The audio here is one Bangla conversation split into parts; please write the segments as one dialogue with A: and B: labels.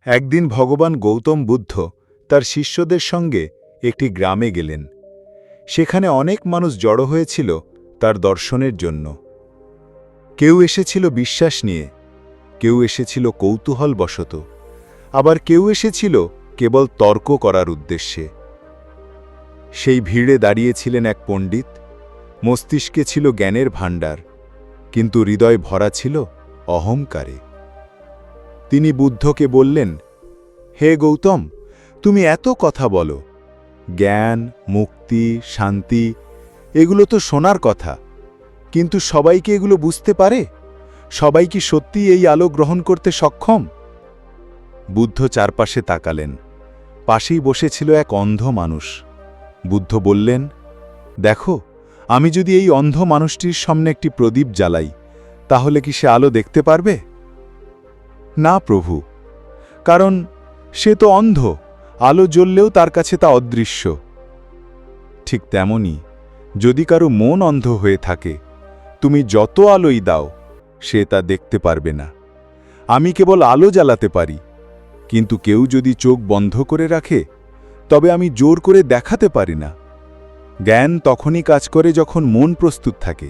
A: একদিন ভগবান গৌতম বুদ্ধ তার শিষ্যদের সঙ্গে একটি গ্রামে গেলেন। সেখানে অনেক মানুষ জড়ো হয়েছিল তার দর্শনের জন্য। কেউ এসেছিল বিশ্বাস নিয়ে, কেউ এসেছিল কৌতূহলবশত, আবার কেউ এসেছিল কেবল তর্ক করার উদ্দেশ্যে। সেই ভিড়ে দাঁড়িয়েছিলেন এক পণ্ডিত। মস্তিষ্কে ছিল জ্ঞানের ভাণ্ডার, কিন্তু হৃদয় ভরা ছিল অহংকারে। তিনি বুদ্ধকে বললেন, হে গৌতম, তুমি এত কথা বলো, জ্ঞান, মুক্তি, শান্তি, এগুলো তো শোনার কথা, কিন্তু সবাইকে এগুলো বুঝতে পারে? সবাই কি সত্যি এই আলো গ্রহণ করতে সক্ষম? বুদ্ধ চারপাশে তাকালেন। পাশেই বসেছিল এক অন্ধ মানুষ। বুদ্ধ বললেন, দেখো, আমি যদি এই অন্ধ মানুষটির সামনে একটি প্রদীপ জ্বালাই, তাহলে কি সে আলো দেখতে পারবে? না প্রভু, কারণ সে তো অন্ধ, আলো জ্বললেও তার কাছে তা অদৃশ্য। ঠিক তেমনি, যদি কারো মন অন্ধ হয়ে থাকে, তুমি যত আলোই দাও, সে তা দেখতে পারবে না। আমি কেবল আলো জ্বালাতে পারি, কিন্তু কেউ যদি চোখ বন্ধ করে রাখে, তবে আমি জোর করে দেখাতে পারি না। জ্ঞান তখনই কাজ করে যখন মন প্রস্তুত থাকে,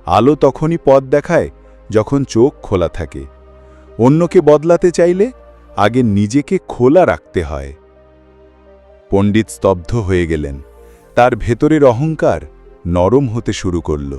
A: আলো তখনই পথ দেখায় যখন চোখ খোলা থাকে। অন্যকে বদলাতে চাইলে আগে নিজেকে খোলা রাখতে হয়। পণ্ডিত স্তব্ধ হয়ে গেলেন। তার ভেতরের অহংকার নরম হতে শুরু করল।